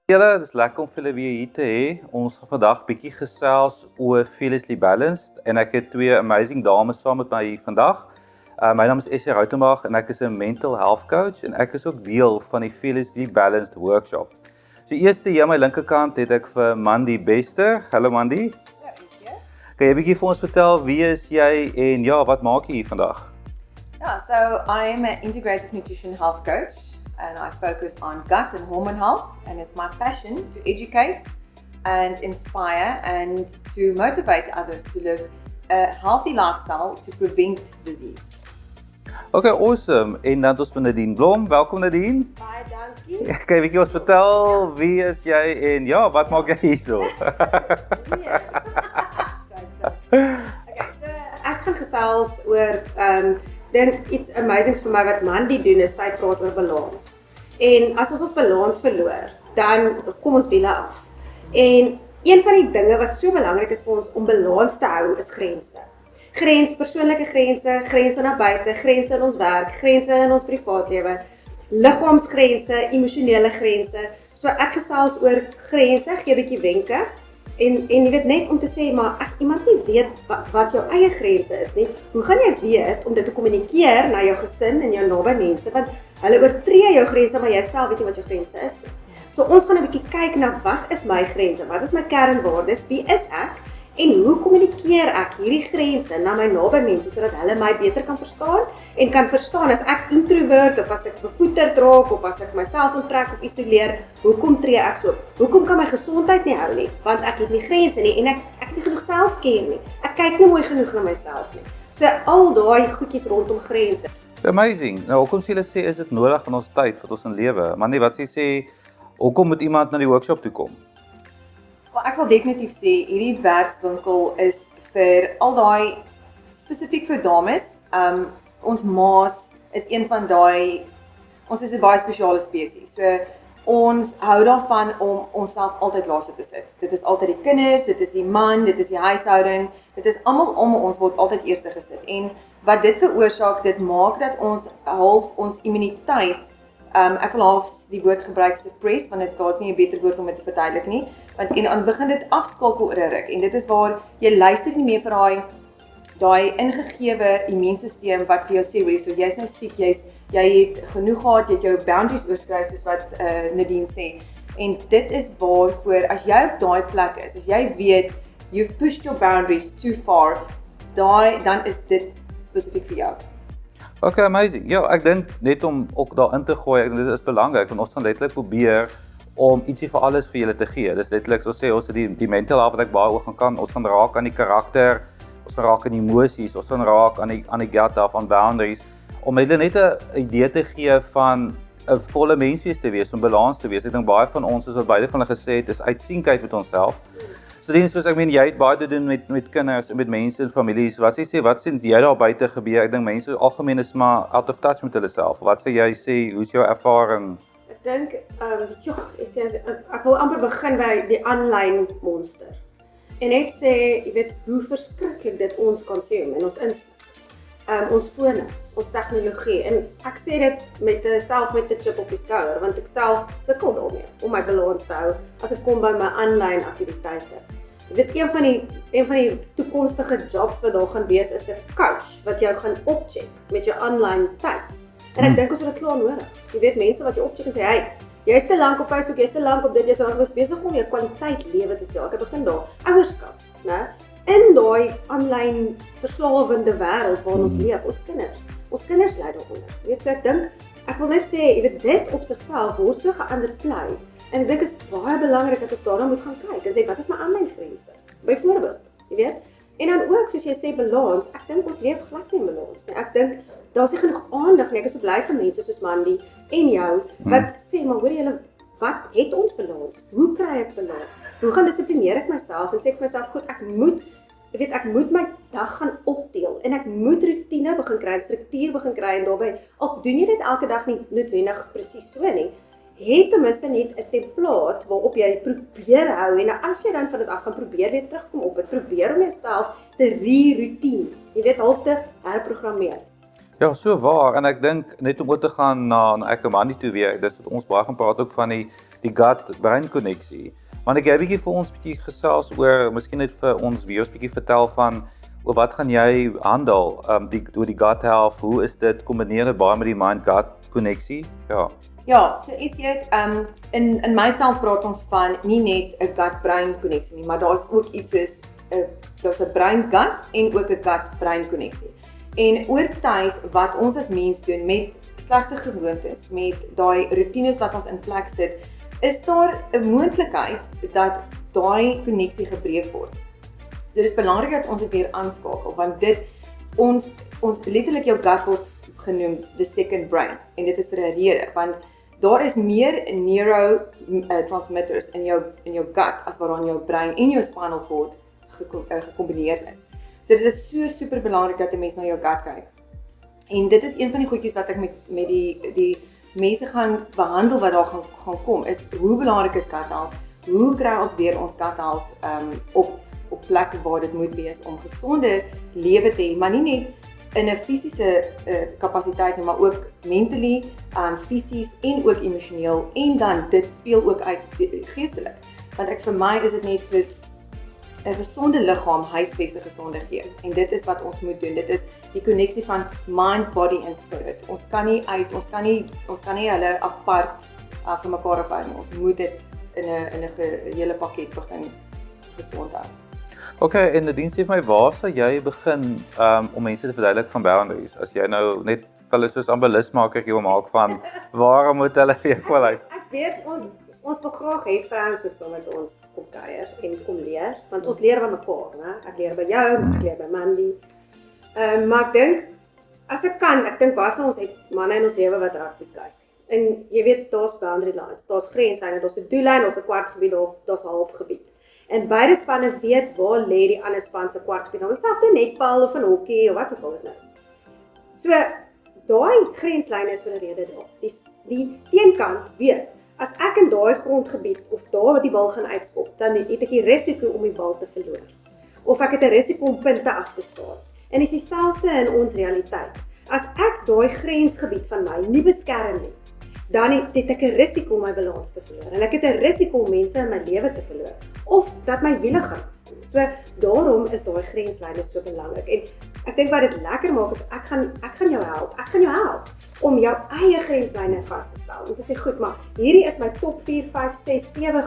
Julle, dit is lekker om julle weer hier te hê. Ons gaan vandag bietjie gesels oor Fearlessly Balanced en ek het twee amazing dames saam met my hier vandag. My naam is EssJee Rautenbach en ek is 'n mental health coach en ek is ook deel van die Fearlessly Balanced workshop. So eerste hier aan my linkerkant het ek vir Mandie Bester. Hallo Mandie. Ja, EssJee. Kan jy bietjie vir ons vertel wie is jy en ja, wat maak jy hier vandag? Yeah, so I'm an integrative nutrition health coach and I focus on gut and hormone health, and it's my passion to educate and inspire and to motivate others to live a healthy lifestyle to prevent disease. Okay, awesome. En dan ons van Nadine Blom. Welkom Nadine. Baie dankie. Kan jy bietjie ons vertel wie is jy en ja, wat maak jy hierso? Okay, so ek gaan gesels oor dink iets amazings vir my wat Mandie doen is sy praat oor balans. En as ons balans verloor, dan kom ons wiele af. En een van die dinge wat so belangrik is vir ons om balans te hou is grense. Persoonlike grense, grense na buite, grense in ons werk, grense in ons privaatlewe, liggaamsgrense, emosionele grense. So ek gesels oor grense, gee 'n bietjie wenke. En jy weet net om te sê, maar as iemand nie weet wat jou eie grense is nie, hoe gaan jy weet om dit te kommunikeer na jou gesin en jou naby mense, want hulle oortree jou grense, maar jy self weet nie wat jou grense is nie. So ons gaan 'n bietjie kyk na wat is my grense, wat is my kernwaardes, wie is ek, en hoe kommunikeer ek hierdie grense na my naby mense, sodat hulle my beter kan verstaan, en kan verstaan as ek introvert, of as ek bevoeterd raak, of as ek myself onttrek of isoleer, hoekom tree ek so op? Hoekom kan my gesondheid nie hou nie? Want ek het nie grense nie, en ek het nie genoeg selfcare nie. Ek kyk nie mooi genoeg na myself nie. So al daai goedjies rondom grense. Amazing. Nou, hoekom sê julle sê is dit nodig in ons tyd wat ons in lewe? Mandie, wat sê hoekom moet iemand na die workshop toe kom? Wel, ek sal definitief sê hierdie werkswinkel is vir al daai spesifiek vir dames. Ons ma's is een van daai, ons is 'n baie spesiale spesies. So ons hou daarvan om onsself altyd laaste te sit. Dit is altyd die kinders, dit is die man, dit is die huishouding, dit is almal om ons word altyd eerste gesit. En wat dit veroorsaak, dit maak dat ons half ons immuniteit, ek wil half die woord gebruik suppress, want daar's nie 'n beter woord om dit te verduidelik nie, want en dan begin dit afskakel oor 'n ruk, en dit is waar jy luister nie meer vir daai ingegewe immuunstelsel wat vir jou sê, hoor so jy's nou siek, jy het genoeg gehad, jy het jou boundaries oorskry soos wat Nadine sê. En dit is waarvoor as jy op daai plek is, as jy weet you've pushed your boundaries too far, dan is dit spesifiek vir jou. Okay, amazing. Ja, ek dink net om ook daarin te gooi, ek dink dit is belangrik want ons gaan letterlik probeer om ietsie vir alles vir julle te gee. Dis letterlik so sê ons het die mental health wat ek baie oor kan, ons gaan raak aan die karakter, ons gaan raak aan die emosies, ons gaan raak aan die gut af, aan boundaries, om julle net 'n idee te gee van 'n volle menswees te wees, om balans te wees. Ek dink baie van ons, soos wat beide van hulle gesê het, is uitsienheid met onsself. So dit is soos ek meen, jy het baie te doen met kinders en met mense en families. Wat sien jy daar buite gebeur? Ek dink mense algemeen is maar out of touch met hulle self. Wat sê jy sê, hoe's jou ervaring? Ek dink, ek wil amper begin by die aanlyn monster. En net sê, jy weet, hoe verskriklik dit ons consume en ons fone, ons tegnologie. En ek sê dit met 'n chip op die skouer, want ek self sukkel daarmee om my balans te hou as dit kom by my aanlyn aktiwiteite. Jy weet, een van die toekomstige jobs wat daar gaan wees is 'n coach wat jou gaan opcheck met jou aanlyn tyd. En ek dink ons het dit klaar nodig. Jy weet, mense wat jou opcheck en sê, hey, jy's te lank op Facebook, jy's te lank op dit, jy's te lank besig om jou kwaliteit lewe te stel. Ek begin daar, ouerskap, né? In daai aanlyn verslawende wêreld waarin ons leef, ons kinders lei daaronder. Jy weet, so ek dink, ek wil net sê, jy weet, dit op sigself word so geunderplay. En ek dink is baie belangrik dat ons daarna moet gaan kyk en sê, wat is my aanlyn grense? Byvoorbeeld, jy weet? En dan ook, soos jy sê, balans, ek dink ons leef glad nie in balans nie. Ek dink, daar's nie genoeg aandag nie. Ek is so bly vir mense soos Mandie en jou, wat sê, maar hoor julle, wat het ons balans? Hoe kry ek balans? Hoe gaan dissiplineer ek myself en sê ek vir myself, goed, ek moet my dag gaan opdeel en ek moet rotine begin kry, struktuur begin kry en daarbey, al doen jy dit elke dag nie noodwendig presies so nie, het ten minste net 'n template waarop jy probeer hou en as jy dan van dit af gaan probeer weer terugkom op dit, probeer om jouself te re-routine, jy weet, half te herprogrammeer. Ja, so waar, en ek dink net om oor te gaan na ek en Mandie toe weer, dis wat ons baie gaan praat ook van die gut-brein konneksie. Maar ek jy bietjie vir ons bietjie gesels oor, miskien net vir ons viewers bietjie vertel van oor wat gaan jy handel, oor die gut health, hoe is dit, kombineer dit baie met die mind-gut konneksie? Ja. Ja, so Ess-Jee, in my veld praat ons van nie net 'n gut-brein konneksie nie, maar daar's ook iets soos daar's 'n brein-gut en ook 'n gut-brein konneksie. En oor tyd wat ons as mens doen met slegte gewoontes, met daai rotines wat ons in plek sit, is daar 'n moontlikheid dat daai konneksie gebreek word. So dit is belangrik dat ons dit weer aanskakel, want ons letterlik jou gut word genoem the second brain, en dit is vir 'n rede, want daar is meer neurotransmitters in jou gut as wat daar in jou brein en jou spinal cord gekombineer is. So dit is so super belangrik dat 'n mens na jou gut kyk. En dit is een van die goedjies wat ek met die mense gaan behandel wat daar gaan kom, is hoe belangrik is gut health, hoe kry ons weer ons gut health op plekke waar dit moet wees om gesonde lewe te hê, maar nie net in 'n fisiese kapasiteit nie, maar ook mentally, fisies en ook emosioneel, en dan dit speel ook uit geestelik. Want vir my is dit net soos 'n gesonde liggaam huisves 'n gesonde gees, en dit is wat ons moet doen. Dit is die konneksie van mind, body en spirit. Ons kan nie hulle apart van mekaar afhou nie. Ons moet dit in 'n hele pakket begin gesond hou. Okay, en Nadine, sê vir my, waar sal jy begin om mense te verduidelik van boundaries? As jy nou net vir hulle soos 'n belismaker hier maak van waarom moet hulle vir jou luister? Ek weet ons wil graag hê vrouens moet saam met ons kom kuier en kom leer, want ons leer van mekaar, né? Ek leer by jou, ek leer by Mandie. Maar ek dink as ek dink baie van ons het manne in ons lewe wat rugby kyk. En jy weet daar's boundary lines, daar's grenslyne, daar's 'n doellyn, daar's 'n kwartgebied of daar's 'n halfgebied. En beide spanne weet waar lê die ander span se kwartgebied. Nou selfs 'n netbal of 'n hokkie of wat ook al dit nou is. So daai grenslyne is vir 'n rede daar. Die teenkant weet, as ek in daai grondgebied of daar wat die bal gaan uitskop, dan het ek die risiko om die bal te verloor. Of ek het 'n risiko om punte af te staan. En dis dieselfde in ons realiteit. As ek daai grensgebied van my nie beskerm nie, dan het ek 'n risiko om my balans te verloor. En ek het 'n risiko om mense in my lewe te verloor. Of dat my wiele gaan afkom. So daarom is daai grenslyne so belangrik. En ek dink wat dit lekker maak is ek gaan jou help. Ek gaan jou help om jou eie grenslyne vas te stel. Om te sê, goed, maar hierdie is my top 4, 5, 6, 7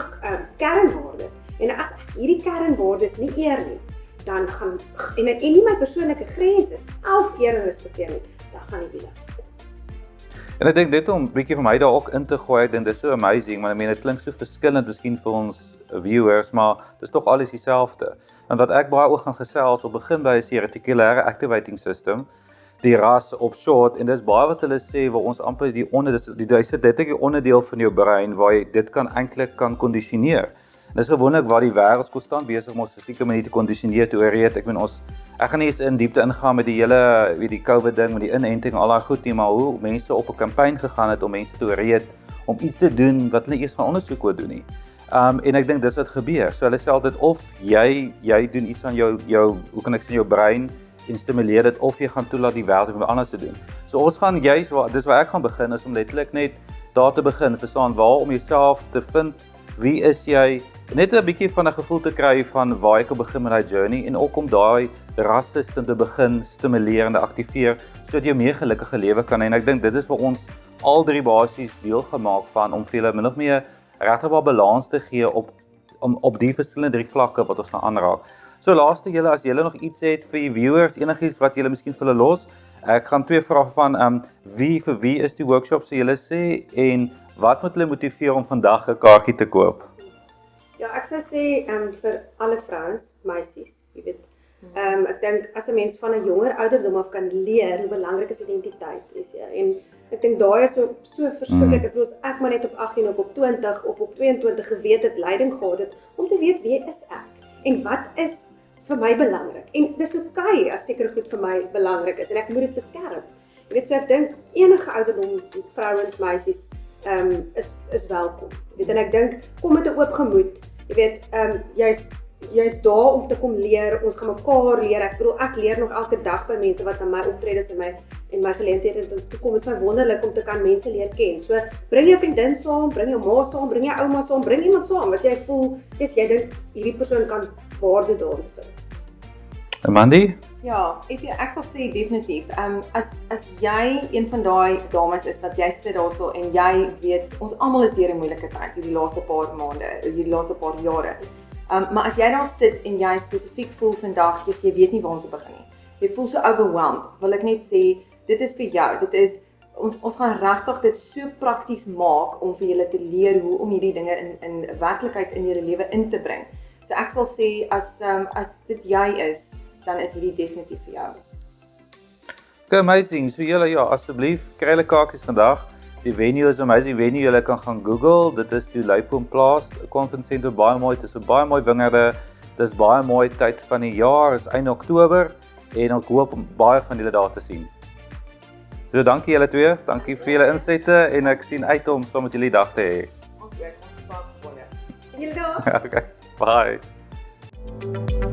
kernwaardes. En as ek hierdie kernwaardes nie eer nie, dan gaan en nie my persoonlike grense self eer en respekteer nie, dan gaan die wiele. En ek dink dit om 'n bietjie vir my daar ook in te gooi, ek dink dit is so amazing, maar dit klink so verskillend miskien vir ons viewers, maar dit is tog alles dieselfde. En wat ek baie ook gaan gesels op begin by is die reticulare activating system, die RAS op short, en dis baie wat hulle sê waar ons amper dit is 'n onderdeel van jou brein waar jy dit eintlik kan kondisioneer. En dis gewoonlik waar die wêreld konstant besig om ons fisieke manier te kondisioneer te oorreed. Ek gaan nie eens in diepte ingaan met die hele die COVID ding met die inenting en al daai goed nie, maar hoe mense op 'n kampanje gegaan het om mense te oorreed om iets te doen wat hulle eers gaan ondersoek wou doen nie. En ek dink dis wat gebeur. So hulle sê altyd of jy doen iets aan jou hoe kan ek sê jou brein en stimuleer dit, of jy gaan toelaat die wêreld om anders te doen. So ons gaan dis waar ek gaan begin is om letterlik net daar te begin, verstaan waar om jouself te vind, wie is jy, net 'n bietjie van 'n gevoel te kry van waar ek kan begin met daai journey en ook om daai rassistem te begin stimuleer en te aktiveer sodat jy 'n meer gelukkige lewe kan hê. En ek dink dit is vir ons al drie basies deel gemaak van om vir julle min of meer regtig wel balans te gee op die verskillende drie vlakke wat ons nou aanraak. So laaste julle, as julle nog iets het vir die viewers, enigiets wat julle miskien vir hulle los, ek gaan twee vrae van vir wie is die workshop so julle sê en wat moet hulle motiveer om vandag 'n kaartjie te koop? Ja, ek sou sê vir alle vrouens, meisies, jy weet. Ek dink as 'n mens van 'n jonger ouderdom af kan leer hoe belangrik is identiteit is, ja. En ek dink daai is so verskriklik. Ek bedoel ek maar net op 18 of op 20 of op 22 geweet het leiding gehad het om te weet wie is ek en wat is vir my belangrik. En dis okay as seker goed vir my belangrik is en ek moet dit beskerm. Jy weet, so ek dink enige ouderdom, vrouens, meisies is welkom. Jy weet, en ek dink kom met 'n oop gemoed. Jy weet, jy's jy's daar om te kom leer, ons gaan mekaar leer. Ek bedoel, ek leer nog elke dag by mense wat aan my optredes en my geleenthede toe kom. Dit is my wonderlik om te kan mense leer ken. So, bring jou vriendin saam, bring jou ma saam, bring jou ouma saam, bring iemand saam wat jy voel, jy dink hierdie persoon kan waarde daarin vind. Mandie? Ja, ek sal sê definitief. As jy een van daai dames is dat jy sit daarso en jy weet, ons almal is deur 'n moeilike tyd hierdie laaste paar maande, hierdie laaste paar jare. Maar as jy daar sit en jy spesifiek voel vandag, jy weet nie waar om te begin nie. Jy voel so overwhelmed, wil ek net sê, dit is vir jou. Dit is ons gaan regtig dit so prakties maak om vir julle te leer hoe om hierdie dinge in werklikheid in julle lewe in te bring. So ek sal sê as dit jy is, dan is hierdie definitief vir jou. Okay, amazing. So julle, ja, asseblief, kry julle kaartjies vandag. Die venue is amazing venue, julle kan gaan Google. Dit is die Luipoomplaas Conference Center, baie mooi. Dit is 'n baie mooi wingerde. Dit is baie mooi tyd van die jaar, is einde Oktober en ek hoop om baie van julle daar te sien. So dankie julle twee, dankie vir julle insette en ek sien uit om saam met julle dag te hê. Ons werk ons vaak wonder. En julle daar? Okay, bye.